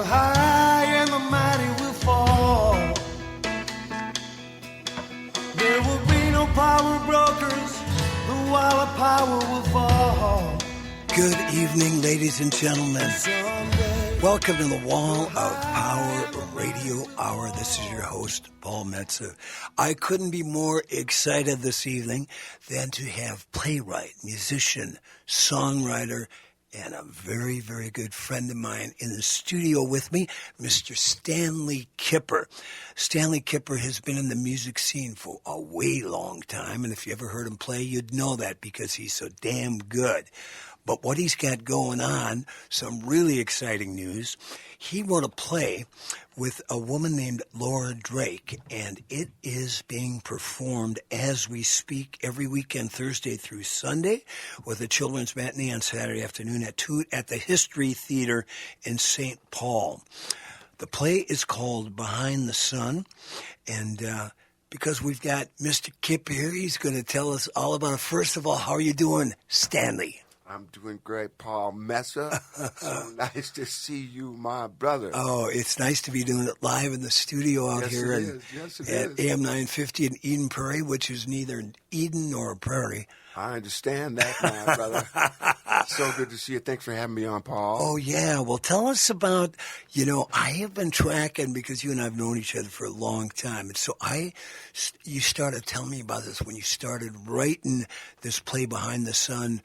high and the mighty will fall. There will be no power brokers, the while of power will fall. Good evening, ladies and gentlemen. Welcome to the Wall of Power Radio Hour. This is your host, Paul Metzer. I couldn't be more excited this evening than to have playwright, musician, songwriter, and a very, very good friend of mine in the studio with me, Mr. Stanley Kipper. Stanley Kipper has been in the music scene for a way long time, and if you ever heard him play, you'd know that because he's so damn good. But what he's got going on, some really exciting news. He wrote a play with a woman named Laura Drake, and it is being performed as we speak every weekend, Thursday through Sunday, with a children's matinee on Saturday afternoon at 2 at the History Theater in St. Paul. The play is called Behind the Sun, and because we've got Mr. Kip here, he's going to tell us all about it. First of all, how are you doing, Stanley? I'm doing great, Paul Messer. So nice to see you, my brother. Oh, it's nice to be doing it live in the studio out here at AM 950 in Eden Prairie, which is neither Eden nor a prairie. I understand that, my brother. So good to see you. Thanks for having me on, Paul. Oh, yeah. Well, tell us about, I have been tracking because you and I have known each other for a long time. And so you started telling me about this when you started writing this play Behind the Sun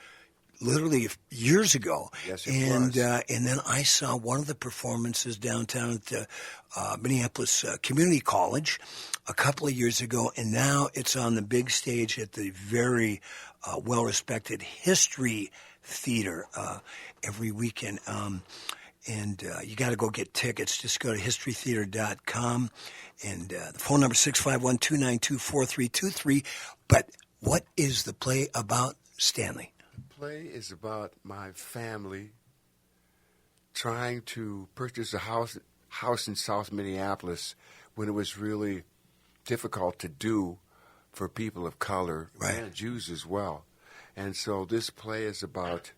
literally years ago. Yes, it was. And then I saw one of the performances downtown at the Minneapolis Community College a couple of years ago, and now it's on the big stage at the very well-respected History Theater every weekend. And you got to go get tickets. Just go to historytheater.com, and the phone number is 651-292-4323. But what is the play about, Stanley? The play is about my family trying to purchase a house in South Minneapolis when it was really difficult to do for people of color and Jews as well. And so this play is about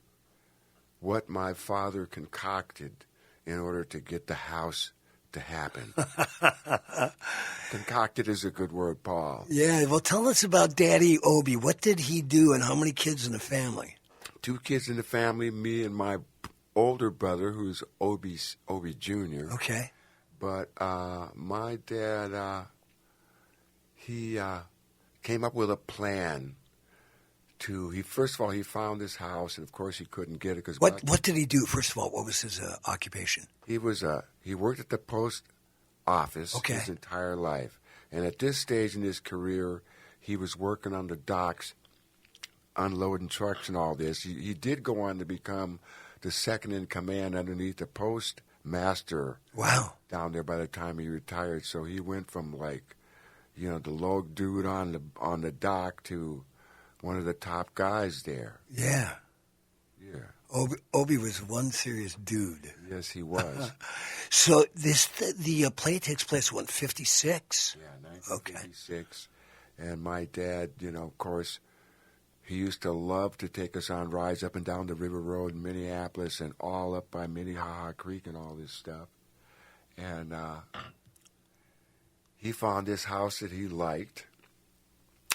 what my father concocted in order to get the house to happen. Concocted is a good word, Paul. Yeah, well, tell us about Daddy Obi. What did he do, and how many kids in the family? 2 kids in the family, me and my older brother, who's Obi Jr. Okay. But my dad, he came up with a plan first of all, he found this house, and of course he couldn't get it. What did he do, first of all? What was his occupation? He worked at the post office his entire life. And at this stage in his career, he was working on the docks, unloading trucks and all this. He did go on to become the second in command underneath the postmaster. Wow. Down there by the time he retired. So he went from the low dude on the dock to one of the top guys there. Yeah. Yeah. Obi was one serious dude. Yes, he was. So the play takes place, 56? Yeah, 1956. Okay. And my dad, of course, he used to love to take us on rides up and down the River Road in Minneapolis and all up by Minnehaha Creek and all this stuff. And he found this house that he liked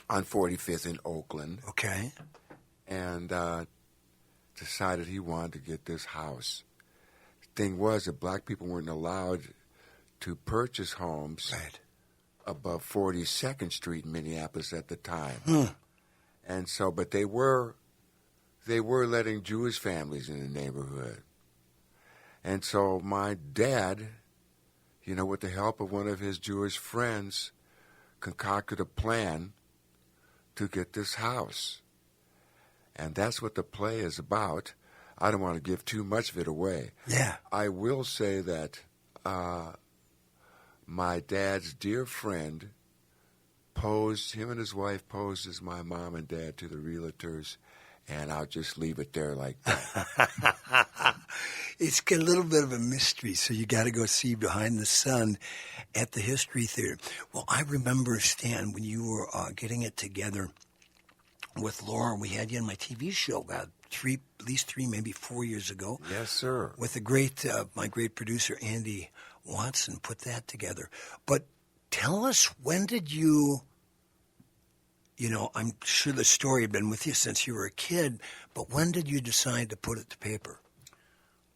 on 45th in Oakland. Okay. And decided he wanted to get this house. Thing was that black people weren't allowed to purchase homes above 42nd Street in Minneapolis at the time. And so, but they were letting Jewish families in the neighborhood. And so my dad, with the help of one of his Jewish friends, concocted a plan to get this house. And that's what the play is about. I don't want to give too much of it away. Yeah. I will say that my dad's dear friend him and his wife posed as my mom and dad to the realtors, and I'll just leave it there like that. It's got a little bit of a mystery, so you got to go see Behind the Sun at the History Theater. Well, I remember, Stan, when you were getting it together with Laura. We had you on my TV show about at least 3, maybe 4 years ago. Yes, sir. With my great producer, Andy Watson, put that together. But tell us, when did you I'm sure the story had been with you since you were a kid, but when did you decide to put it to paper?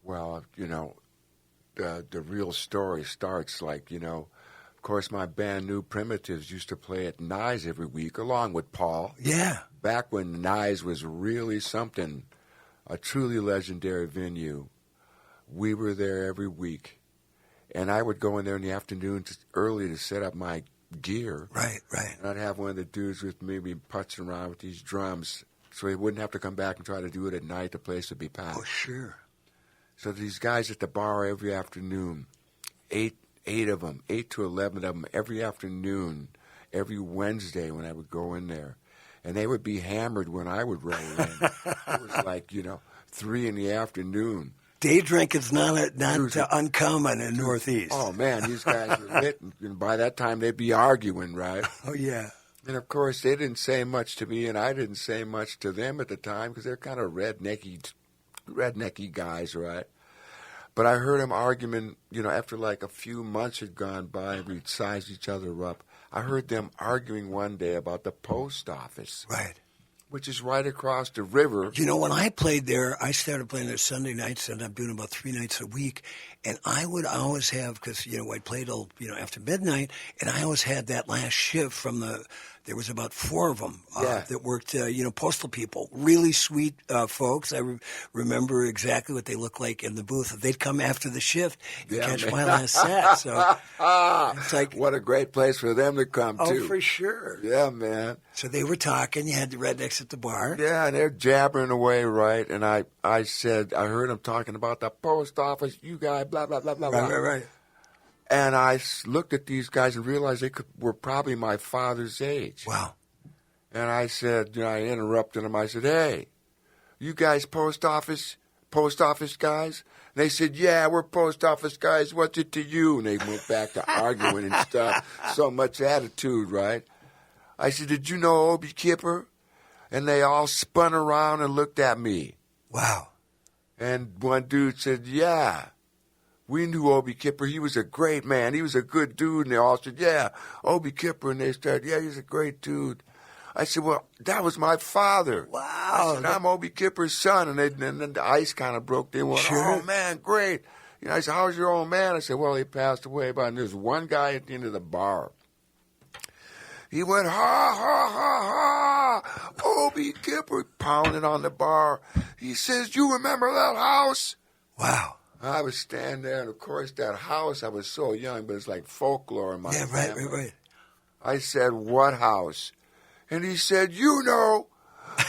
Well, the real story starts like, of course, my band New Primitives used to play at Nye's every week along with Paul. Yeah. Back when Nye's was really something, a truly legendary venue. We were there every week. And I would go in there in the afternoon early to set up my gear. Right. And I'd have one of the dudes with me be putzing around with these drums so he wouldn't have to come back and try to do it at night. The place would be packed. Oh, sure. So these guys at the bar every afternoon, eight of them, 8 to 11 of them every afternoon, every Wednesday when I would go in there. And they would be hammered when I would roll in. It was like, 3 in the afternoon. Day drinking's not uncommon in Northeast. Oh, man, these guys were lit. And by that time, they'd be arguing, right? Oh, yeah. And, of course, they didn't say much to me, and I didn't say much to them at the time because they're kind of rednecky guys, right? But I heard them arguing, after like a few months had gone by and we'd sized each other up. I heard them arguing one day about the post office. Right. Which is right across the river. When I played there, I started playing there Sunday nights, and I'm doing about 3 nights a week. And I would always have, because, I played till, after midnight, and I always had that last shift there was about 4 of them that worked, postal people. Really sweet folks. I remember exactly what they looked like in the booth. They'd come after the shift and catch my last set. So it's like, what a great place for them to come to. Oh, for sure. Yeah, man. So they were talking. You had the rednecks at the bar. Yeah, and they're jabbering away, right? And I heard them talking about the post office, you guys, blah, blah, blah, blah, blah. Right. And I looked at these guys and realized they were probably my father's age. Wow. And I said, I interrupted them. I said, hey, you guys post office guys? And they said, yeah, we're post office guys. What's it to you? And they went back to arguing and stuff. So much attitude, right? I said, did you know Obie Kipper? And they all spun around and looked at me. Wow. And one dude said, yeah. We knew Obie Kipper. He was a great man. He was a good dude. And they all said, yeah, Obie Kipper. And they started, yeah, he's a great dude. I said, well, that was my father. Wow. I said, I'm Obie Kipper's son. And then the ice kind of broke. They went, sure. Oh, man, great. I said, how's your old man? I said, well, he passed away. But there's one guy at the end of the bar. He went, ha, ha, ha, ha. Obie Kipper, pounding on the bar. He says, you remember that house? Wow. I was standing there, and of course, that house, I was so young, but it's like folklore in my family. Right. I said, what house? And he said, the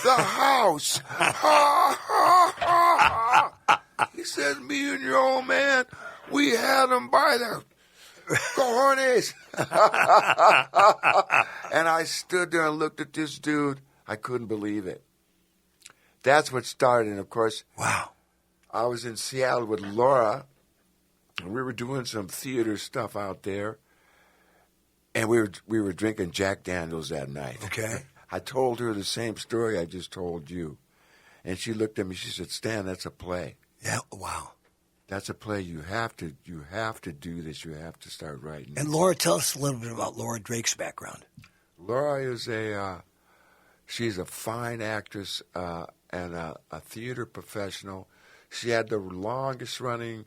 house. Ha, ha, ha, ha. He says, me and your old man, we had him by the cojones. And I stood there and looked at this dude. I couldn't believe it. That's what started, and of course, wow. I was in Seattle with Laura, and we were doing some theater stuff out there, and we were drinking Jack Daniels that night. Okay. I told her the same story I just told you, and she looked at me. She said, "Stan, that's a play." Yeah. Wow. That's a play. You have to do this. You have to start writing. And Laura, tell us a little bit about Laura Drake's background. Laura is she's a fine actress and a theater professional. She had the longest-running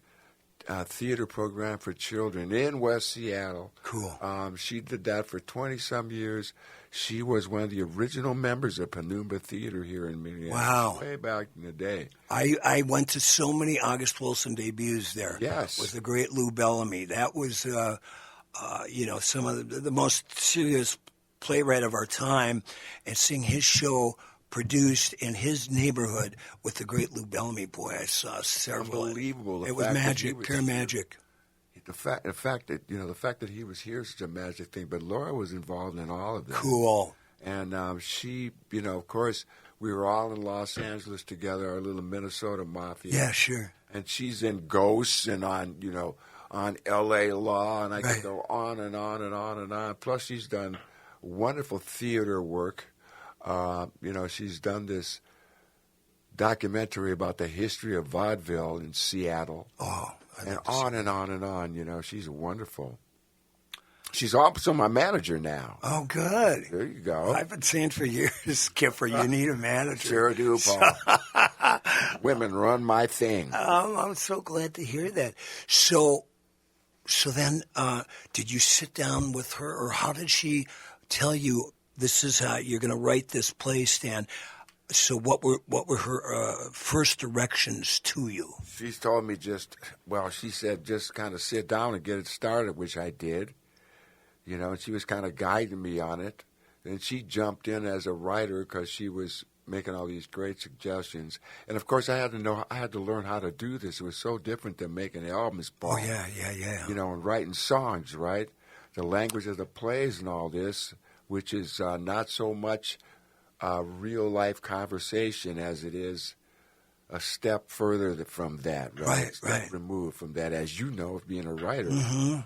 theater program for children in West Seattle. Cool. She did that for 20-some years. She was one of the original members of Penumbra Theater here in Minneapolis. Wow. Way back in the day. I went to so many August Wilson debuts there. Yes. With the great Lou Bellamy. That was, some of the most serious playwright of our time, and seeing his show produced in his neighborhood with the great Lou Bellamy. Boy, I saw several. Unbelievable. It was magic, pure magic. The fact that he was here is such a magic thing. But Laura was involved in all of this. Cool. And she, of course, we were all in Los Angeles together, our little Minnesota mafia. Yeah, sure. And she's in Ghosts and on L.A. Law, and I Right. could go on and on and on and on. Plus, she's done wonderful theater work. She's done this documentary about the history of vaudeville in Seattle. Oh, and on and on and on. She's wonderful. She's also my manager now. Oh, good. There you go. I've been saying for years, Skipper, you need a manager. Sure do, Paul. Women run my thing. I'm so glad to hear that. So then, did you sit down with her, or how did she tell you this is how you're going to write this play, Stan? So what were her first directions to you? She's told me she said just kind of sit down and get it started, which I did. And she was kind of guiding me on it. And she jumped in as a writer because she was making all these great suggestions. And of course, I had to learn how to do this. It was so different than making albums, Paul. Oh yeah. And writing songs, right? The language of the plays and all this, which is not so much real life conversation as it is a step further from that, right? Right. Removed from that, as you know, of being a writer. Mm-hmm.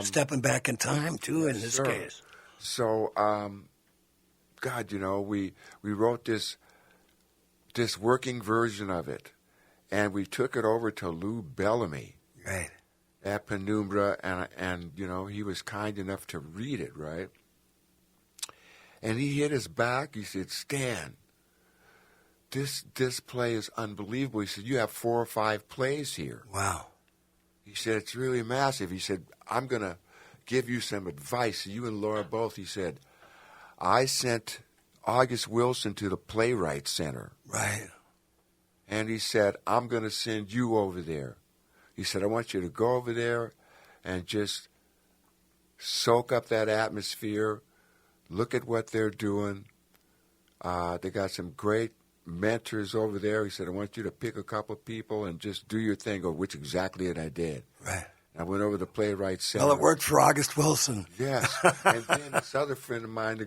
Stepping back in time too, in this case. So, God, we wrote this working version of it, and we took it over to Lou Bellamy, right, at Penumbra, and he was kind enough to read it, right. And he hit his back. He said, "Stan, this play is unbelievable." He said, "You have 4 or 5 plays here." Wow. He said, "It's really massive." He said, "I'm going to give you some advice, you and Laura both." He said, "I sent August Wilson to the Playwright Center." Right. And he said, "I'm going to send you over there." He said, "I want you to go over there and just soak up that atmosphere. Look at what they're doing. They got some great mentors over there." He said, "I want you to pick a couple of people and just do your thing," which exactly it I did. Right. I went over to the Playwright Center. Well, it worked for August Wilson. Yes. And then this other friend of mine, the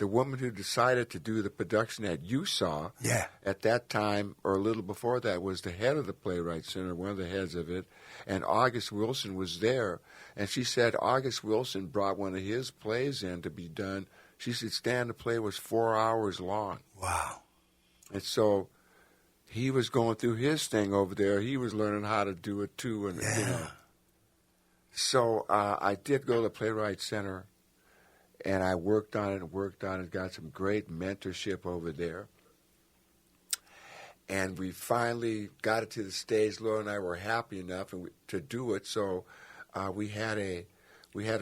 woman who decided to do the production that you saw, at that time, or a little before that, was the head of the Playwright Center, one of the heads of it, and August Wilson was there. And she said August Wilson brought one of his plays in to be done. She said, "Stan, the play was 4 hours long." Wow. And so he was going through his thing over there. He was learning how to do it too, and So I did go to the Playwright Center, and I worked on it, got some great mentorship over there. And we finally got it to the stage. Laura and I were happy enough to do it. So we had a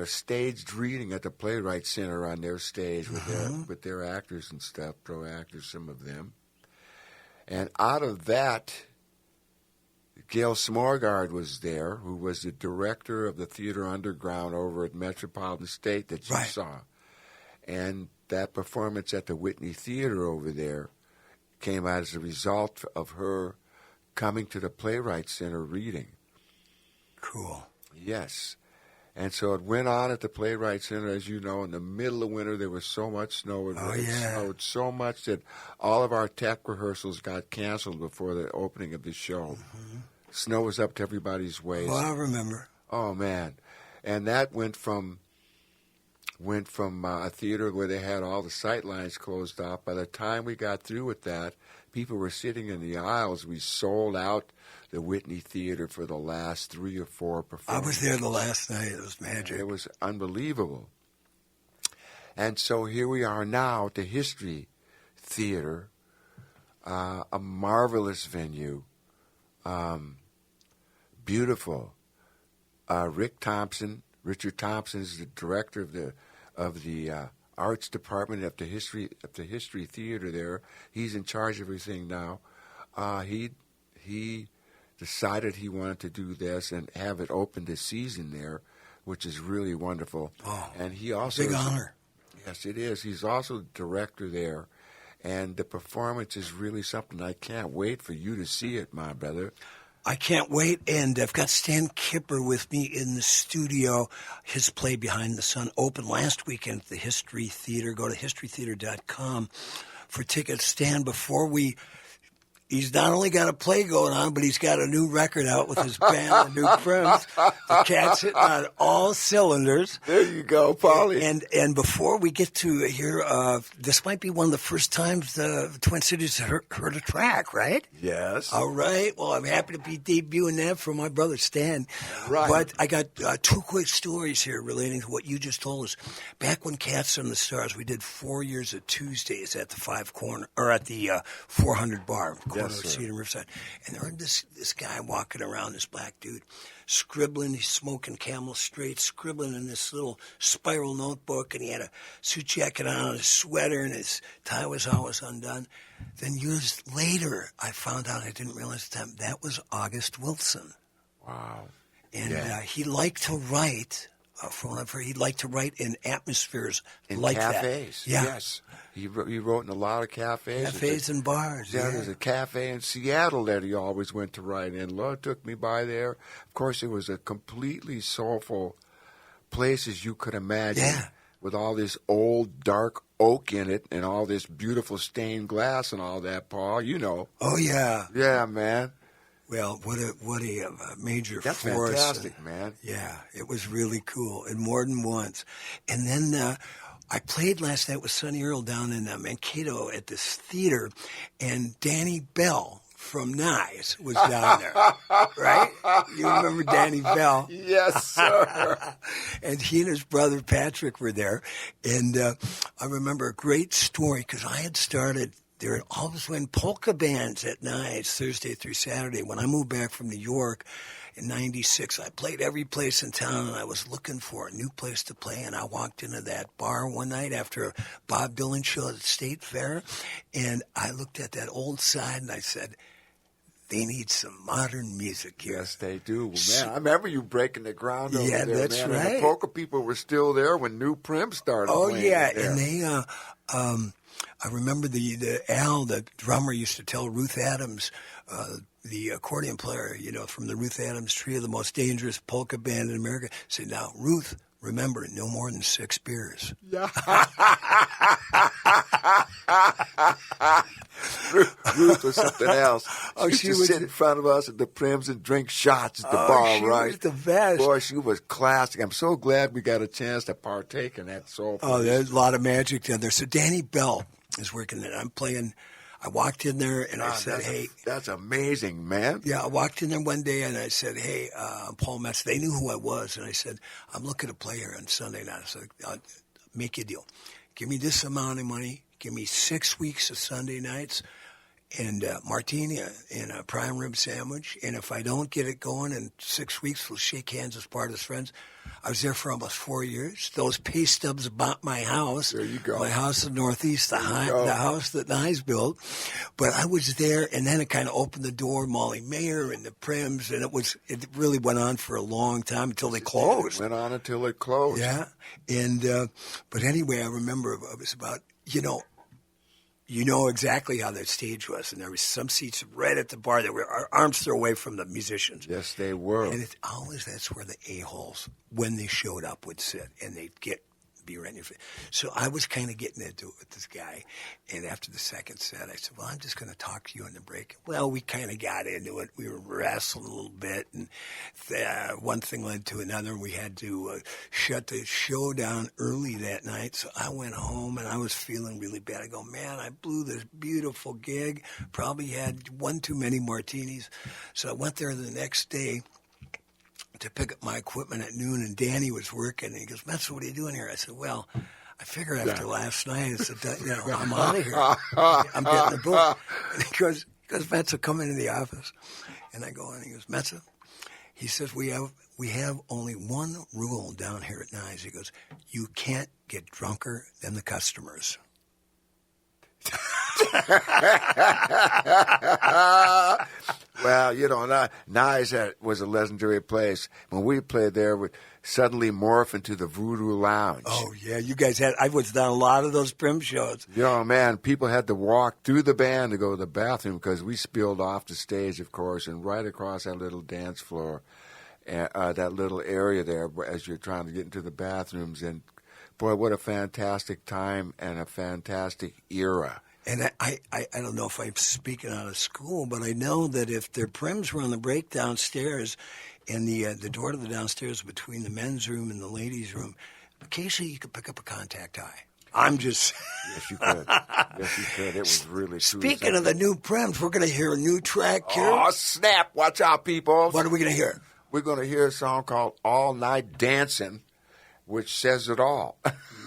staged reading at the Playwright Center on their stage with their actors and stuff, pro actors, some of them. And out of that, Gail Smorgard was there, who was the director of the Theater Underground over at Metropolitan State that you saw. And that performance at the Whitney Theater over there came out as a result of her coming to the Playwright Center reading. Cool. Yes. And so it went on at the Playwright Center. As you know, in the middle of winter, there was so much snow. It snowed so much that all of our tech rehearsals got canceled before the opening of the show. Mm-hmm. Snow was up to everybody's waist. Well, I remember. Oh, man. And that went from a theater where they had all the sight lines closed off. By the time we got through with that, people were sitting in the aisles. We sold out the Whitney Theater for the last 3 or 4 performances. I was there the last night. It was magic. It was unbelievable. And so here we are now at the History Theater, a marvelous venue, beautiful. Richard Thompson is the director of the arts department of the History Theater there. He's in charge of everything now. He decided he wanted to do this and have it open this season there, which is really wonderful. Oh, and he also big honor. Yes, it is. He's also the director there, and the performance is really something. I can't wait for you to see it, my brother. I can't wait, and I've got Stan Kipper with me in the studio. His play Behind the Sun opened last weekend at the History Theater. Go to historytheater.com for tickets. Stan, before we he's not only got a play going on, but he's got a new record out with his band, the New Prims. The cat's hitting on all cylinders. There you go, Paulie. And before we get to hear, this might be one of the first times the Twin Cities heard a track, right? Yes. All right. Well, I'm happy to be debuting that for my brother Stan. Right. But I got two quick stories here relating to what you just told us. Back when Cats on the Stars, we did 4 years of Tuesdays at the 400 bar, corner of sir. Cedar and Riverside. And there was this guy walking around, this black dude, scribbling. He's smoking Camel Straight, scribbling in this little spiral notebook, and he had a suit jacket on, a sweater, and his tie was always undone. Then years later, I found out, I didn't realize at the time, that was August Wilson. Wow. And Yeah. he liked to write, from what I've heard, he liked to write in atmospheres In like cafes. that. Yeah. Yes. He wrote in a lot of cafes. Cafes and bars. Yeah, there's a cafe in Seattle that he always went to write in. Lord took me by there. Of course, it was a completely soulful place as you could imagine. Yeah. With all this old dark oak in it and all this beautiful stained glass and all that, Paul. You know. Oh, yeah. Yeah, man. Well, what a major That's force. fantastic, man. Yeah, it was really cool, and more than once. And then I played last night with Sonny Earl down in Mankato at this theater, and Danny Bell from Nice was down there, right? You remember Danny Bell? Yes, sir. And he and his brother Patrick were there. And I remember a great story because I had started – there had always been polka bands at Nice Thursday through Saturday. When I moved back from New York in '96, I played every place in town, and I was looking for a new place to play. And I walked into that bar one night after a Bob Dylan show at the State Fair, and I looked at that old side, and I said, they need some modern music here. Yes, they do. Well, man, I remember you breaking the ground over Yeah, there, that's man. And right. the polka people were still there when New Prim started Oh, playing yeah, there. and they I remember Al, the drummer, used to tell Ruth Adams, the accordion player, from the Ruth Adams Trio, the most dangerous polka band in America, said, now, Ruth, remember, no more than 6 beers. Yeah. Ruth was something else. Oh, she she used was- to sit in front of us at the Prims and drink shots at the Oh, bar, she right? was the best. Boy, she was classic. I'm so glad we got a chance to partake in that soul. Oh, there's a lot of magic down there. So Danny Bell is working there. I'm playing. I walked in there and I said, hey. That's amazing, man. Yeah, I walked in there one day and I said, hey, I'm Paul Metz. They knew who I was. And I said, I'm looking to play here on Sunday night. I said, I'll make you a deal. Give me this amount of money. Give me 6 weeks of Sunday nights and martini and a prime rib sandwich. And if I don't get it going in 6 weeks, we'll shake hands as part of friends. I was there for almost 4 years. Those pay stubs bought my house. There you go. My house in the Northeast, the house that Nyes built. But I was there, and then it kind of opened the door, Molly Mayer and the Prims, and it really went on for a long time until they closed. Went on until it closed. Yeah. And but anyway, I remember it was about, you know exactly how that stage was. And there was some seats right at the bar that were arms thrown away from the musicians. Yes, they were. And it's always, that's where the a-holes, when they showed up, would sit. And they'd get beer in your face. So I was kind of getting into it with this guy. And after the second set, I said, well, I'm just going to talk to you on the break. Well, we kind of got into it. We were wrestling a little bit. And one thing led to another. We had to shut the show down early that night. So I went home and I was feeling really bad. I go, man, I blew this beautiful gig. Probably had one too many martinis. So I went there the next day to pick up my equipment at noon, and Danny was working, and he goes, Metz, what are you doing here? I said, well, I figured after last night, I said, I'm out of here. I'm getting the book. And he goes, Metz, come into the office. And I go in, he goes, Metz, he says, we have only one rule down here at Nyes. He goes, you can't get drunker than the customers. Well, Nyes was a legendary place. When we played there, we suddenly morphed into the Voodoo Lounge. Oh, yeah, you guys I was down a lot of those Prim shows. Man, people had to walk through the band to go to the bathroom because we spilled off the stage, of course, and right across that little dance floor, that little area there as you're trying to get into the bathrooms. And, boy, what a fantastic time and a fantastic era. And I don't know if I'm speaking out of school, but I know that if their prims were on the break downstairs, and the door to the downstairs between the men's room and the ladies' room, occasionally you could pick up a contact eye. I'm just... Yes, you could. Yes, you could. It was really true. Speaking of the new prims, we're going to hear a new track here. Oh, snap. Watch out, people. What are we going to hear? We're going to hear a song called All Night Dancing, which says it all.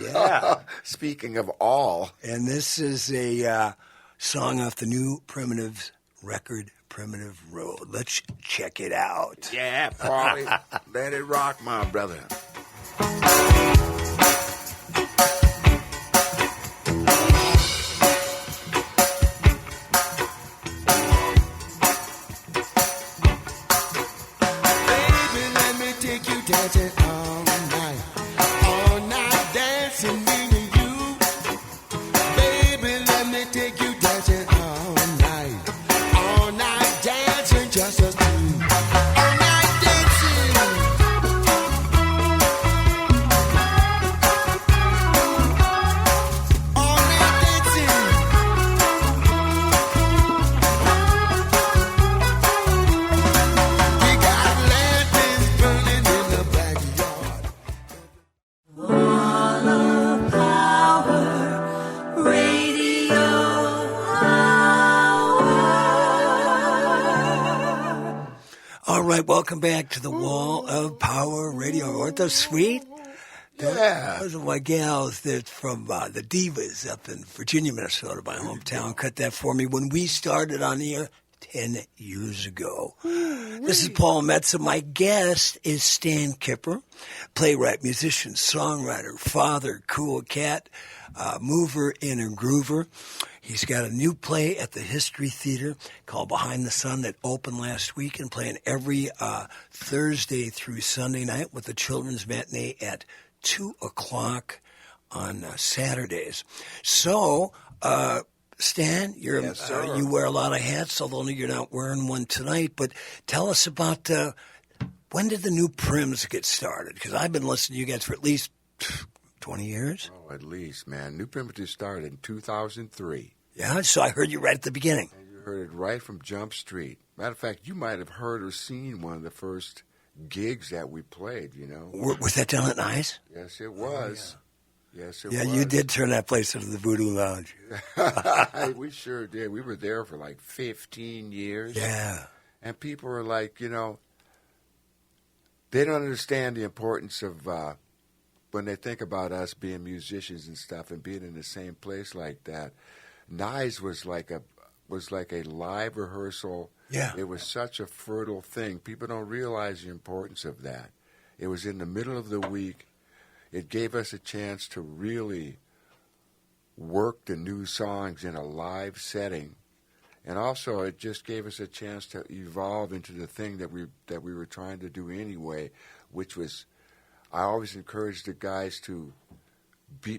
Yeah. Speaking of all. And this is a song off the new Primitives record, Primitive Road. Let's check it out. Yeah, Paulie. Let it rock, my brother. Baby, let me take you dancing all night dancing me and you. Baby, let me take you dancing all night dancing just us two. All night dancing, all night dancing. We got lanterns burning in the backyard. All right, welcome back to the Wall of Power Radio. Aren't those sweet? Yeah. Those are my gals that from the Divas up in Virginia, Minnesota, my hometown, cut that for me when we started on the air 10 years ago. This is Paul Metsa. My guest is Stan Kipper, playwright, musician, songwriter, father, cool cat, mover and a groover. He's got a new play at the History Theater called Behind the Sun that opened last week and playing every Thursday through Sunday night with the children's matinee at 2 o'clock on Saturdays. So, Stan, Yes, sir. you wear a lot of hats, although you're not wearing one tonight. But tell us about when did the new Prims get started? Because I've been listening to you guys for at least 20 years. Oh, at least, man. New Primitive started in 2003. Yeah, so I heard you right at the beginning. And you heard it right from Jump Street. Matter of fact, you might have heard or seen one of the first gigs that we played, you know. Was that down at Nice? Yes, it was. Yes, it Yeah, was. you did turn that place into the Voodoo Lounge. We sure did. We were there for like 15 years. Yeah. And people are like, you know, they don't understand the importance of when they think about us being musicians and stuff and being in the same place like that. Nyes was like a live rehearsal. Yeah. It was such a fertile thing. People don't realize the importance of that. It was in the middle of the week. It gave us a chance to really work the new songs in a live setting. And also, it just gave us a chance to evolve into the thing that we were trying to do anyway, which was, I always encourage the guys to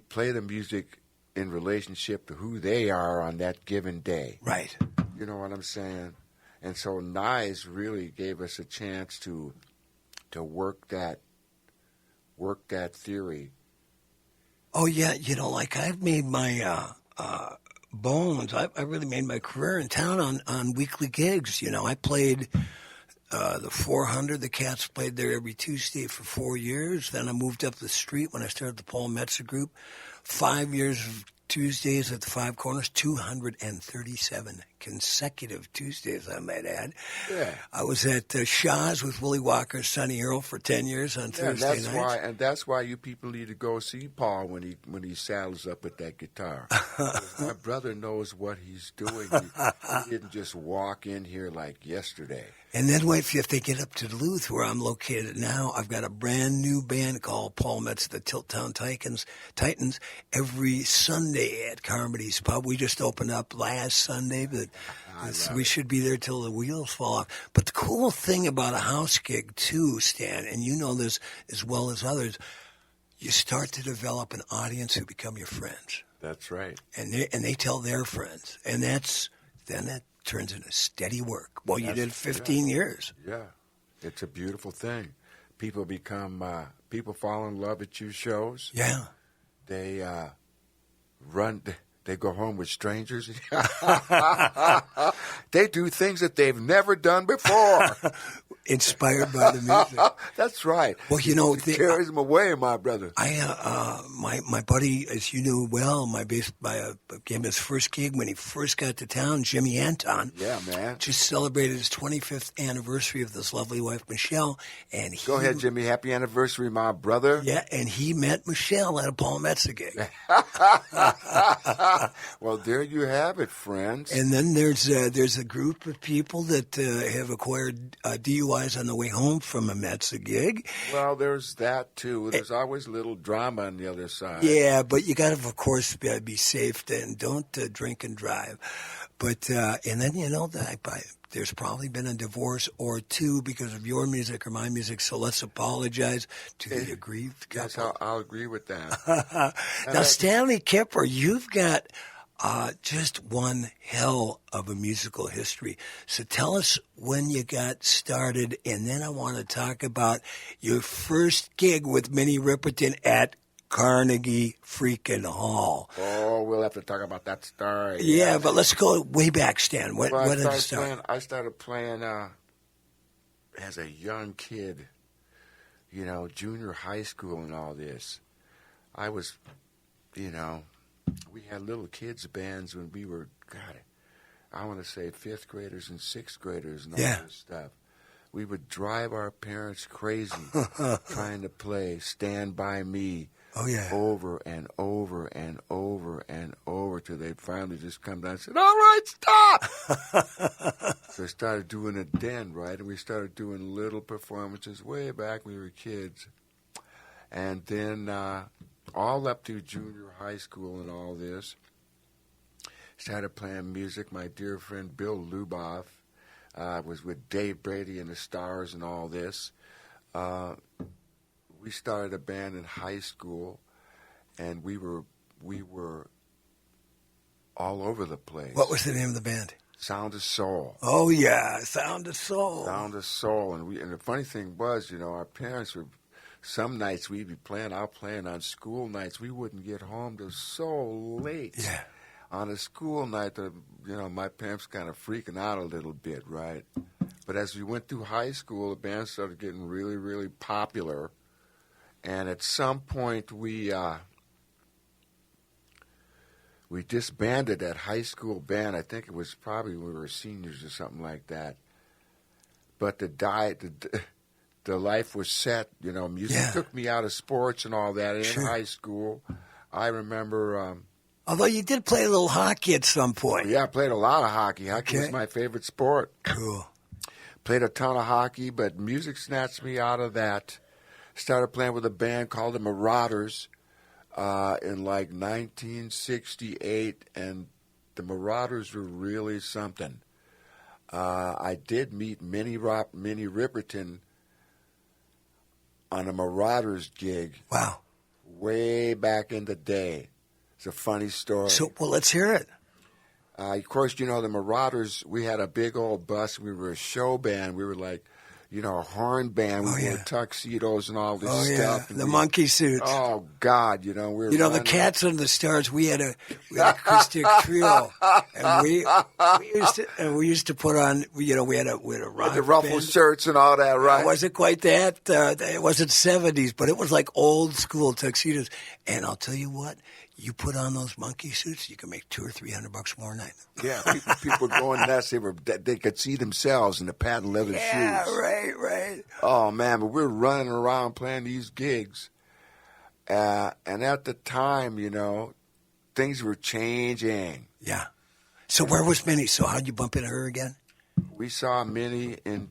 play the music in relationship to who they are on that given day. Right. You know what I'm saying? And so Nyes really gave us a chance to work that theory. Oh, yeah. You know, like I've made my bones. I really made my career in town on weekly gigs. You know, I played the 400. The Cats played there every Tuesday for 4 years. Then I moved up the street when I started the Paul Metsa Group. 5 years of Tuesdays at the Five Corners, 237 consecutive Tuesdays, I might add. Yeah. I was at Shaw's with Willie Walker and Sonny Earl for 10 years on Thursday nights. That's why you people need to go see Paul when he saddles up with that guitar. My brother knows what he's doing. He didn't just walk in here like yesterday. And then wait, if they get up to Duluth, where I'm located now, I've got a brand new band called Paul Metsa, the Tilttown Titans, every Sunday at Carmody's Pub. We just opened up last Sunday, but we should be there till the wheels fall off. But the cool thing about a house gig, too, Stan, and you know this as well as others, you start to develop an audience who become your friends. That's right. And they tell their friends. And that turns into steady work. Well, you did 15 years. Yeah. It's a beautiful thing. People people fall in love at your shows. Yeah. They They go home with strangers. They do things that they've never done before. Inspired by the music. That's right. Well, you know, it carries them away, my brother. My buddy, as you knew well, gave him his first gig when he first got to town. Jimmy Anton. Yeah, man. Just celebrated his 25th anniversary of this lovely wife, Michelle. And Go ahead, Jimmy. Happy anniversary, my brother. Yeah, and he met Michelle at a Paul Metsa gig. Well, there you have it, friends. And then there's a group of people that have acquired DUIs on the way home from a Metsa gig. Well, there's that, too. There's always a little drama on the other side. Yeah, but you got to, of course, be safe and don't drink and drive. But and then, you know, there's probably been a divorce or two because of your music or my music, so let's apologize to the aggrieved couple. Yes, I'll agree with that. Now, Stanley Kipper, you've got just one hell of a musical history. So tell us when you got started, and then I want to talk about your first gig with Minnie Riperton at Carnegie freaking Hall. Oh, we'll have to talk about that story. Yeah, but let's go way back, Stan. When did it start? I started playing as a young kid, you know, junior high school and all this. I was, you know, we had little kids bands when we were, God, I want to say 5th graders and 6th graders and all this stuff. We would drive our parents crazy trying to play Stand By Me. Oh, yeah. Over and over and over and over till they finally just come down and said, all right, stop! So I started doing it then, right? And we started doing little performances way back when we were kids. And then all up through junior high school and all this, started playing music. My dear friend Bill Luboff was with Dave Brady and the Stars and all this. We started a band in high school, and we were all over the place. What was the name of the band? Sound of Soul. Oh yeah, Sound of Soul. Sound of Soul, and the funny thing was, you know, our parents were. Some nights we'd be out playing on school nights. We wouldn't get home till so late. Yeah. On a school night, you know, my parents kind of freaking out a little bit, right? But as we went through high school, the band started getting really, really popular. And at some point, we disbanded that high school band. I think it was probably when we were seniors or something like that. But the life was set. You know, music took me out of sports and all that in high school. I remember. Although you did play a little hockey at some point. Yeah, I played a lot of hockey. Hockey was my favorite sport. Cool. Played a ton of hockey, but music snatched me out of that. Started playing with a band called the Marauders in like 1968, and the Marauders were really something. I did meet Minnie Riperton on a Marauders gig. Wow. Way back in the day. It's a funny story. So, well, let's hear it. Of course, you know, the Marauders, we had a big old bus. We were a show band. We were like, you know, a horn band. We wore tuxedos and all this stuff. The monkey suits. Oh, God, you know. We were the Cats and the Stars, we had a acoustic trio. And we used to put on, you know, we had a rock the ruffled band. shirts and all that, right? It wasn't quite that. It wasn't 70s, but it was like old school tuxedos. And I'll tell you what, you put on those monkey suits, you can make $200 or $300 more a night. Yeah, people going nuts. They could see themselves in the patent leather shoes. Yeah, right. Oh man, but we were running around playing these gigs, and at the time, you know, things were changing. Yeah. So where was Minnie? So how'd you bump into her again? We saw Minnie, and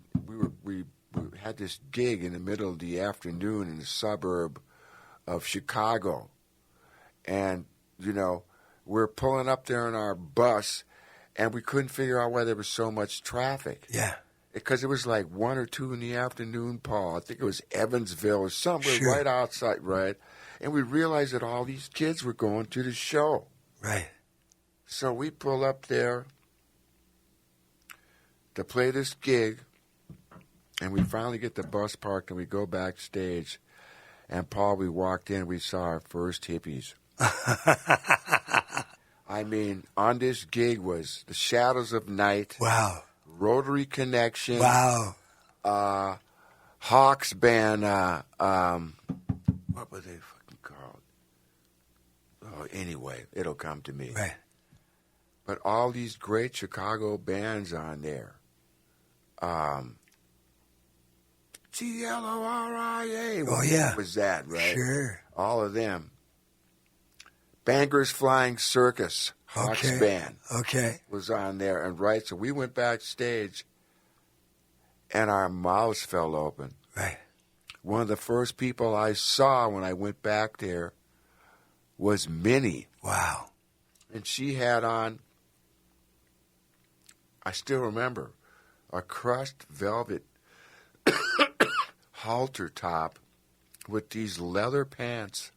we had this gig in the middle of the afternoon in the suburb of Chicago, and you know, we're pulling up there in our bus. And we couldn't figure out why there was so much traffic. Yeah. Because it was like 1 or 2 in the afternoon, Paul. I think it was Evansville or somewhere right outside, right? And we realized that all these kids were going to the show. Right. So we pull up there to play this gig, and we finally get the bus parked, and we go backstage. And, Paul, we walked in, we saw our first hippies. I mean, on this gig was The Shadows of Night, Wow. Rotary Connection, Wow. Hawks Band, what were they fucking called? Oh, anyway, it'll come to me. Right. But all these great Chicago bands on there. GLORIA. Oh, yeah. Was that, right? Sure. All of them. Bangers Flying Circus, Hawks Okay. Band, Okay. was on there. And right, so we went backstage, and our mouths fell open. Right. One of the first people I saw when I went back there was Minnie. Wow. And she had on, I still remember, a crushed velvet halter top with these leather pants.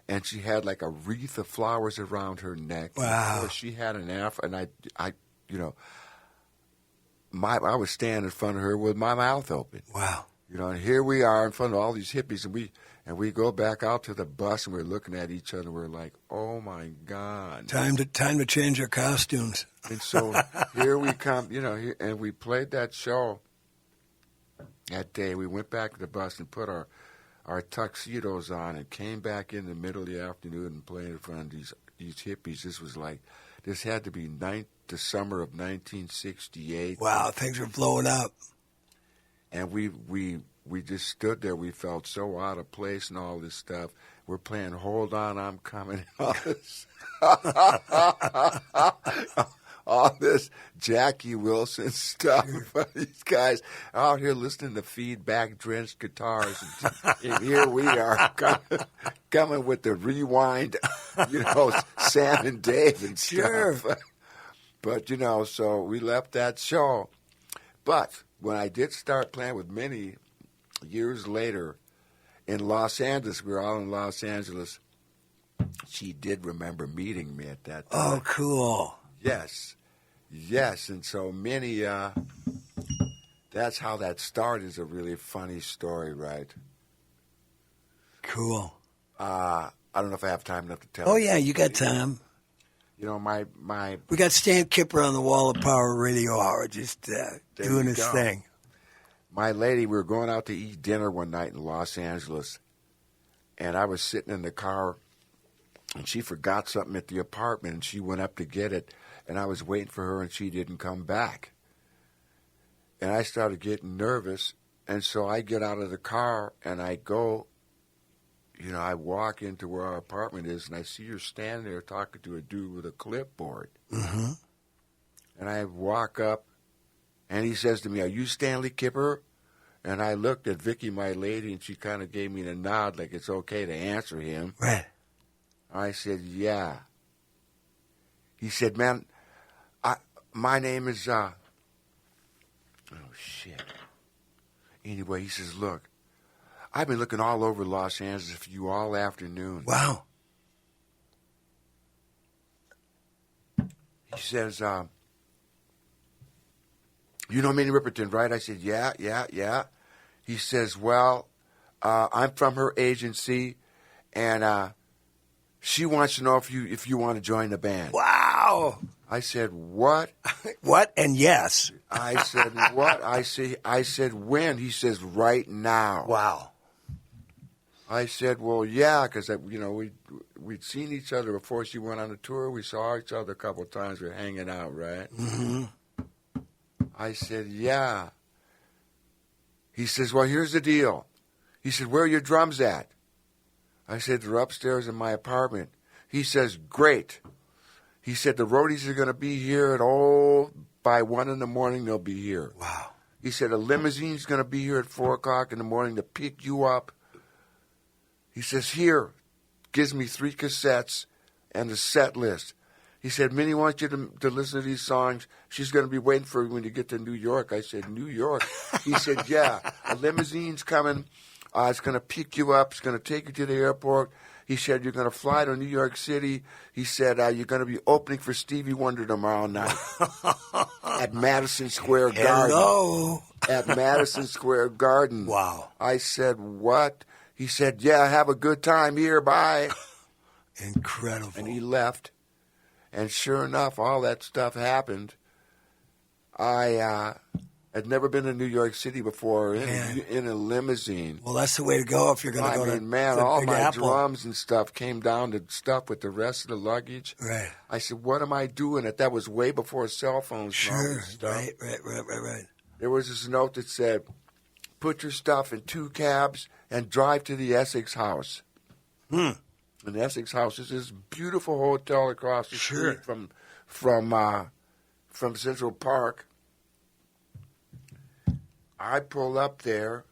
And she had like a wreath of flowers around her neck. Wow. And of course, she had an afro, and I was standing in front of her with my mouth open. Wow. And here we are in front of all these hippies, and we go back out to the bus, and we're looking at each other. We're like, "Oh my God!" Time to change our costumes. And so here we come, and we played that show that day. We went back to the bus and put our tuxedos on, and came back in the middle of the afternoon and played in front of these hippies. This had to be the summer of 1968. Wow, things were blowing up. And we just stood there. We felt so out of place and all this stuff. We're playing "Hold On, I'm Coming." All this Jackie Wilson stuff. These guys out here listening to feedback-drenched guitars. And here we are coming with the rewind, Sam and Dave and stuff. Sure. But, so we left that show. But when I did start playing with Minnie years later in Los Angeles, we were all in Los Angeles, she did remember meeting me at that time. Oh, cool. Yes. And so Minnie, that's how that started. Is a really funny story, right? Cool. I don't know if I have time enough to tell. Oh, yeah, you got time. My We got Stan Kipper on the Wall of Power Radio Hour just doing you his go. thing. My lady, we were going out to eat dinner one night in Los Angeles, and I was sitting in the car, and she forgot something at the apartment, and she went up to get it, and I was waiting for her, and she didn't come back. And I started getting nervous, and so I get out of the car, and I go, I walk into where our apartment is, and I see her standing there talking to a dude with a clipboard. Mm-hmm. And I walk up, and he says to me, "Are you Stanley Kipper?" And I looked at Vicky, my lady, and she kind of gave me a nod like it's okay to answer him. Right. I said, "Yeah." He said, "Man, my name is, oh, shit." Anyway, he says, "Look, I've been looking all over Los Angeles for you all afternoon." Wow. He says, "You know Minnie Riperton, right?" I said, yeah. He says, "Well, I'm from her agency, and she wants to know if you want to join the band." Wow. I said, "What?" What? And yes. I said, "What?" I said, "When?" He says, "Right now." Wow. I said, "Well, yeah, because we'd seen each other before she went on the tour. We saw each other a couple of times. We were hanging out, right?" Mm-hmm. I said, "Yeah." He says, "Well, here's the deal." He said, "Where are your drums at?" I said, "They're upstairs in my apartment." He says, "Great." He said, "The roadies are going to be here by 1 in the morning. They'll be here." Wow. He said, "A limousine's going to be here at 4 o'clock in the morning to pick you up." He says, "Here," gives me 3 cassettes and a set list. He said, "Minnie wants you to listen to these songs. She's going to be waiting for you when you get to New York." I said, "New York?" He said, "Yeah, a limousine's coming. It's going to pick you up. It's going to take you to the airport." He said, "You're going to fly to New York City." He said, "You're going to be opening for Stevie Wonder tomorrow night at Madison Square Garden." Hello. At Madison Square Garden. Wow. I said, "What?" He said, "Yeah, have a good time here. Bye." Incredible. And he left. And sure enough, all that stuff happened. I had never been to New York City before in a limousine. Well, that's the way to go if you're going to go to man, the all Big my Apple. drums and stuff came down to stuff with the rest of the luggage. Right. I said, what am I doing? That was way before cell phones. And all Sure. this stuff. Right. There was this note that said, put your stuff in 2 cabs and drive to the Essex House. And the Essex House is this beautiful hotel across the street from Central Park. I pull up there.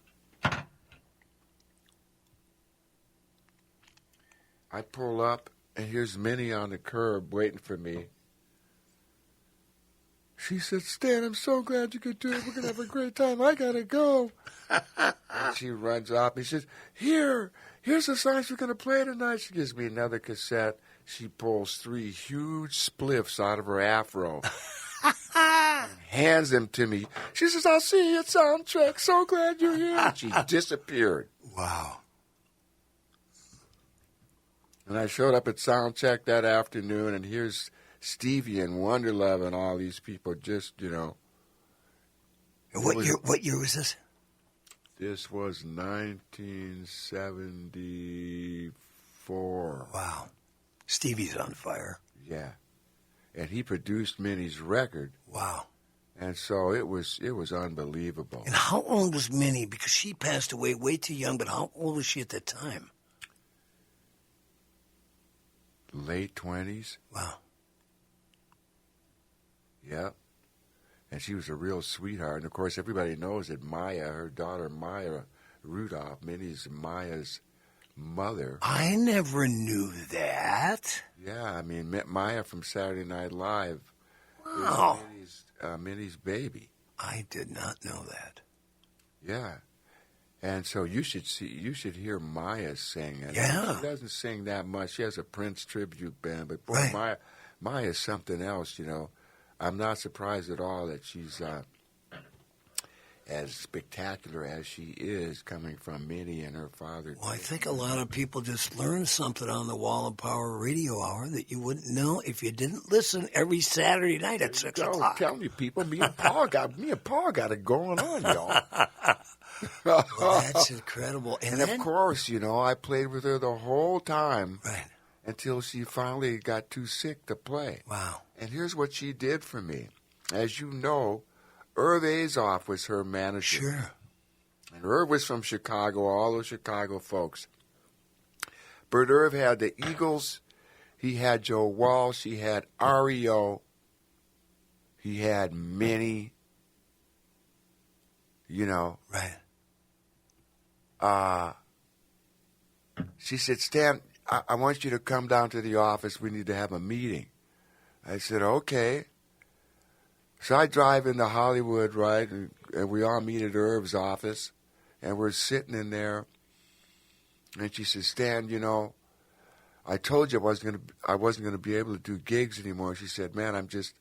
And here's Minnie on the curb waiting for me. She said, Stan, I'm so glad you could do it. We're going to have a great time. I got to go. And she runs off. He says, here's the songs we're going to play tonight. She gives me another cassette. She pulls 3 huge spliffs out of her afro. And hands them to me. She says, I'll see you at Soundcheck. So glad you're here. And she disappeared. Wow. And I showed up at Soundcheck that afternoon, and here's Stevie and Wonderlove and all these people just, What year was this? This was 1974. Wow. Stevie's on fire. Yeah. And he produced Minnie's record. Wow. And so it was unbelievable. And how old was Minnie? Because she passed away way too young, but how old was she at that time? Late 20s. Wow. Yep. And she was a real sweetheart. And, of course, everybody knows that Maya, her daughter Maya Rudolph, Maya's mother. I never knew that. Yeah, I mean, met Maya from Saturday Night Live. Wow. Minnie's baby. I did not know that. Yeah. And so you should hear Maya sing. And Yeah. She doesn't sing that much. She has a Prince tribute band, but boy, Right. Maya's something else, I'm not surprised at all that she's as spectacular as she is, coming from Minnie and her father. Well, I think a lot of people just learned something on the Wall of Power Radio Hour that you wouldn't know if you didn't listen every Saturday night at 6 o'clock. Tell me, people, me and Paul got it going on, y'all. Well, that's incredible. And of course, I played with her the whole time. Right. Until she finally got too sick to play. Wow. And here's what she did for me. As you know, Irv Azoff was her manager. Sure. And Irv was from Chicago, all those Chicago folks. But Irv had the Eagles. He had Joe Walsh. He had REO. He had Minnie. Right. She said, Stan, I want you to come down to the office. We need to have a meeting. I said, okay. So I drive into Hollywood, right, and we all meet at Irv's office, and we're sitting in there. And she says, Stan, I told you I wasn't gonna be able to do gigs anymore. She said, man, I'm just,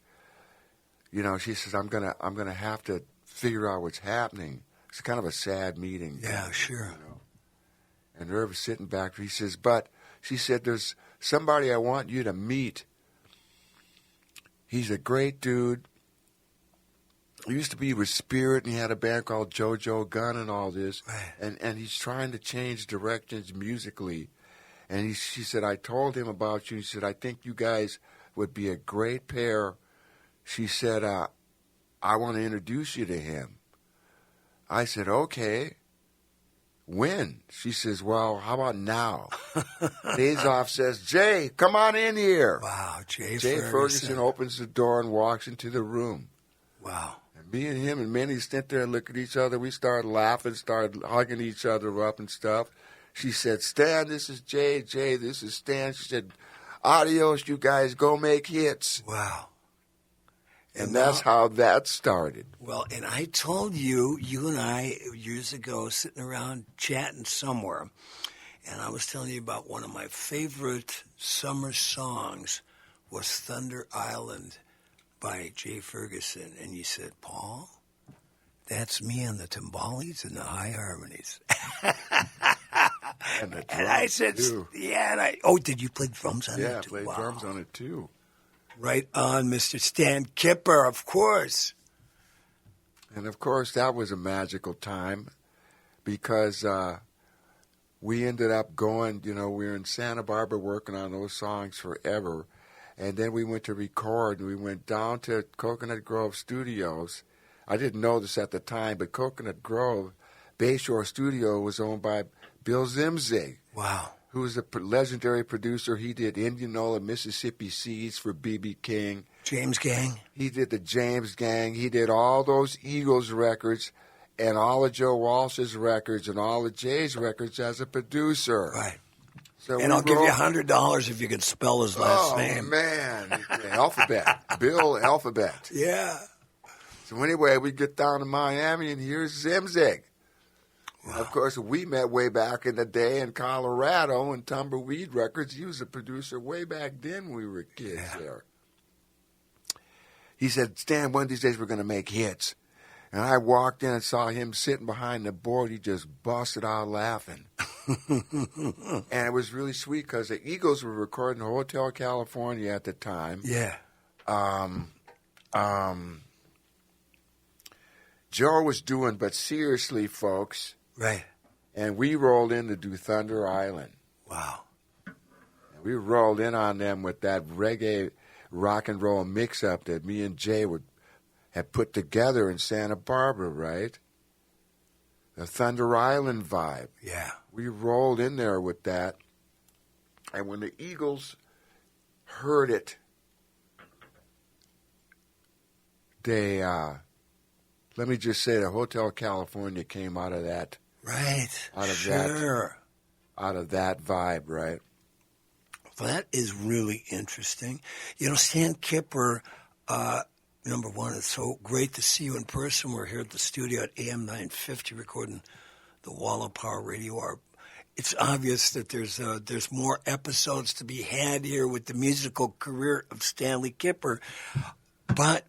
she says, I'm gonna have to figure out what's happening. It's kind of a sad meeting. Yeah, sure. And Irv's sitting back. He says, but she said, there's somebody I want you to meet. He's a great dude. He used to be with Spirit, and he had a band called JoJo Gunn and all this. Right. And he's trying to change directions musically. And she said, I told him about you. She said, I think you guys would be a great pair. She said, I want to introduce you to him. I said, okay. When? She says, well, how about now? Azoff says, Jay, come on in here. Wow, Jay Ferguson opens the door and walks into the room. Wow. And me and him and Minnie sit there and look at each other. We started laughing, started hugging each other up and stuff. She said, Stan, this is Jay. Jay, this is Stan. She said, adios, you guys, go make hits. Wow. And that's how that started. Well, and I told you and I, years ago, sitting around chatting somewhere, and I was telling you about one of my favorite summer songs was Thunder Island by Jay Ferguson. And you said, Paul, that's me on the timbales and the high harmonies. And the And I drums, said, too. yeah. Did you play drums on it? Yeah, I too? played Wow. drums on it too. Right on, Mr. Stan Kipper, of course. And of course, that was a magical time because we ended up going, we were in Santa Barbara working on those songs forever. And then we went to record, and we went down to Coconut Grove Studios. I didn't know this at the time, but Coconut Grove Bayshore Studio was owned by Bill Zimzig. Wow. Who was a legendary producer. He did Indianola, Mississippi Seeds for B.B. King. James Gang. He did the James Gang. He did all those Eagles records and all of Joe Walsh's records and all of Jay's records as a producer. Right. So And I'll give you $100 if you could spell his last name. Oh, man. Alphabet. Bill Alphabet. Yeah. So anyway, we get down to Miami, and here's Zimzig. Wow. Of course, we met way back in the day in Colorado in Tumbleweed Records. He was a producer way back then when we were kids there. He said, Stan, one of these days we're going to make hits. And I walked in and saw him sitting behind the board. He just busted out laughing. And it was really sweet because the Eagles were recording Hotel California at the time. Yeah. Joe was doing But Seriously, Folks. Right. And we rolled in to do Thunder Island. Wow. And we rolled in on them with that reggae rock and roll mix-up that me and Jay had put together in Santa Barbara, right? The Thunder Island vibe. Yeah. We rolled in there with that. And when the Eagles heard it, they, let me just say, the Hotel California came out of that. Right. Out of sure. Out of that vibe, right? Well, that is really interesting. Stan Kipper, number one, it's so great to see you in person. We're here at the studio at AM 950 recording the Wall of Power Radio Hour. It's obvious that there's more episodes to be had here with the musical career of Stanley Kipper. But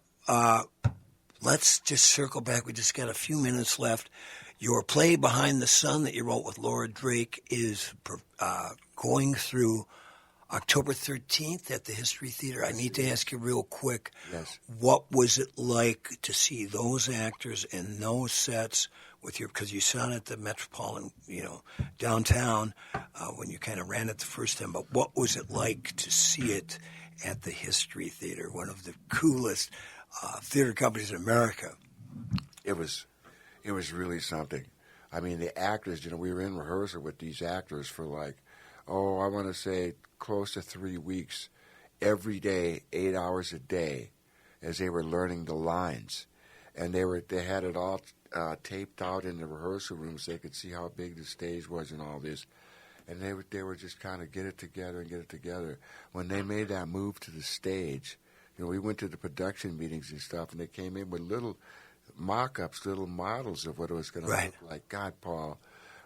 let's just circle back. We just got a few minutes left. Your play Behind the Sun that you wrote with Laura Drake is going through October 13th at the History Theater. I need to ask you real quick, yes. What was it like to see those actors in those sets with because you saw it at the Metropolitan, downtown when you kind of ran it the first time, but what was it like to see it at the History Theater, one of the coolest theater companies in America? It was really something. I mean, the actors, we were in rehearsal with these actors for I want to say close to 3 weeks, every day, 8 hours a day, as they were learning the lines. And they had it all taped out in the rehearsal room so they could see how big the stage was and all this. And they were just kind of get it together. When they made that move to the stage, we went to the production meetings and stuff, and they came in with little mock-ups, little models of what it was going to look like. God, Paul,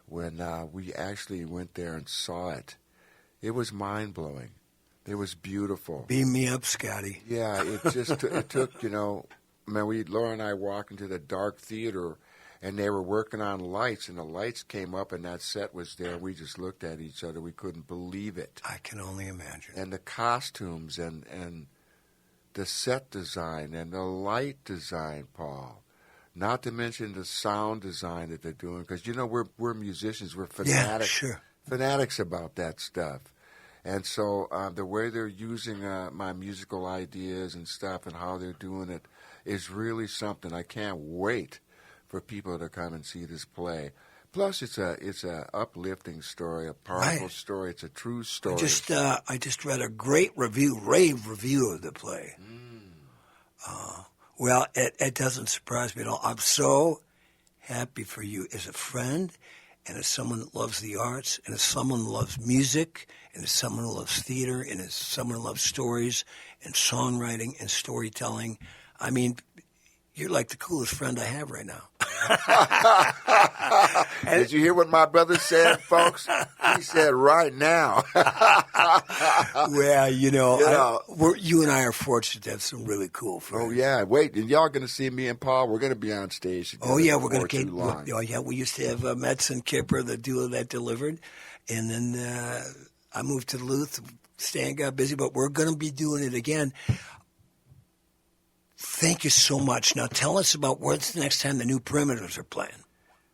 when we actually went there and saw it, it was mind-blowing. It was beautiful. Beam me up, Scotty. Yeah, it took, Laura and I walked into the dark theater, and they were working on lights, and the lights came up, and that set was there. We just looked at each other. We couldn't believe it. I can only imagine. And the costumes and the set design and the light design, Paul. Not to mention the sound design that they're doing, because we're musicians, we're fanatics, fanatics about that stuff, and so the way they're using my musical ideas and stuff and how they're doing it is really something. I can't wait for people to come and see this play. Plus, it's a uplifting story, a powerful story. It's a true story. I just read a great rave review of the play. Well, it doesn't surprise me at all. I'm so happy for you as a friend and as someone that loves the arts and as someone who loves music and as someone who loves theater and as someone who loves stories and songwriting and storytelling. I mean, you're like the coolest friend I have right now. Did you hear what my brother said, folks? He said right now. Well, you Yeah. you and I are fortunate to have some really cool friends. Oh, yeah. Wait, and y'all going to see me and Paul? We're going to be on stage together. Oh, yeah, we're going before to too long. Oh, yeah, we used to have Metz and Kipper, the duo that delivered. And then I moved to Duluth. Stan got busy, but we're going to be doing it again. Thank you so much. Now tell us about when's the next time the New Primitives are playing.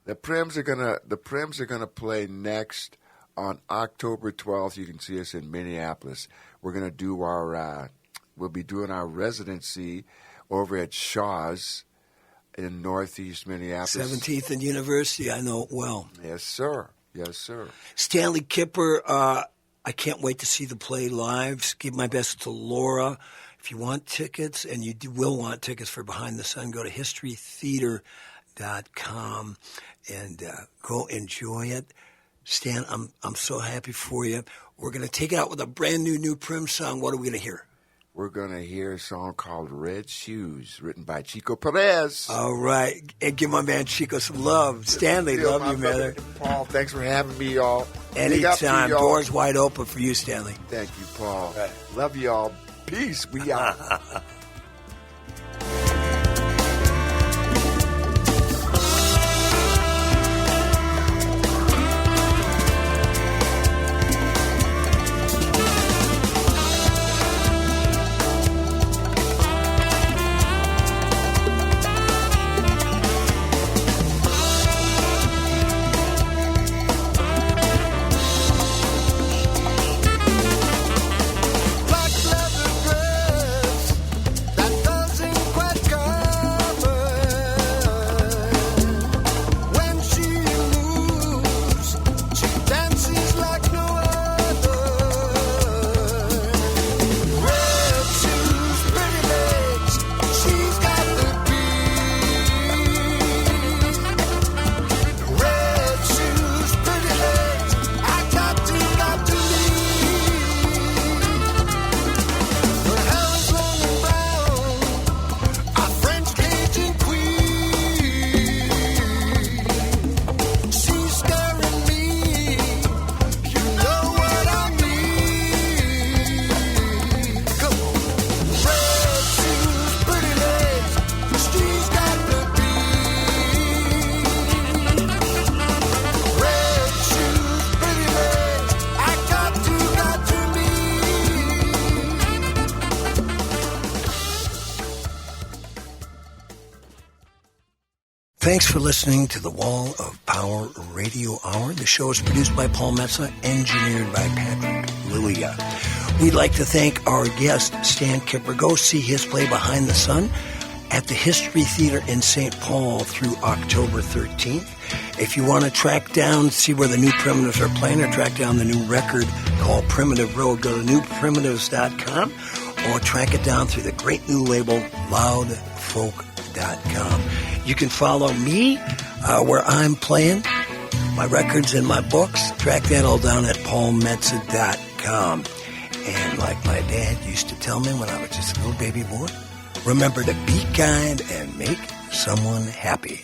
The Prims are gonna play next on October 12th. You can see us in Minneapolis. We're gonna do we'll be doing our residency over at Shaw's in Northeast Minneapolis. 17th and University, I know it well. Yes, sir. Yes, sir. Stanley Kipper, I can't wait to see the play live. Give my best to Laura. If you want tickets, and you will want tickets for Behind the Sun, go to historytheater.com and go enjoy it. Stan, I'm so happy for you. We're going to take it out with a brand new Prim song. What are we going to hear? We're going to hear a song called Red Shoes, written by Chico Perez. All right. And give my man Chico some love. Stanley, love you, man. Paul, thanks for having me, y'all. Anytime. Doors wide open for you, Stanley. Thank you, Paul. Right. Love you all. Peace. We out. Black leather dress that doesn't quite cover. When she moves, she dances like no other. Red shoes, pretty legs, she's got the beat. Red shoes, pretty legs, I got to leave. Her hair is long and brown, a French Cajun queen. She's staring me, you know what I mean. Come on. Red shoes, pretty legs, she's got the beat. Red shoes, pretty legs, I got to leave. Thanks for listening to the Wall of Power Radio Hour. The show is produced by Paul Metza, engineered by Patrick Lilia. We'd like to thank our guest, Stan Kipper. Go see his play Behind the Sun at the History Theater in St. Paul through October 13th. If you want to track down, see where the New Primitives are playing, or track down the new record called Primitive Road, go to newprimitives.com or track it down through the great new label loudfolk.com. You can follow me where I'm playing, my records and my books. Track that all down at paulmetza.com. And like my dad used to tell me when I was just a little baby boy, remember to be kind and make someone happy.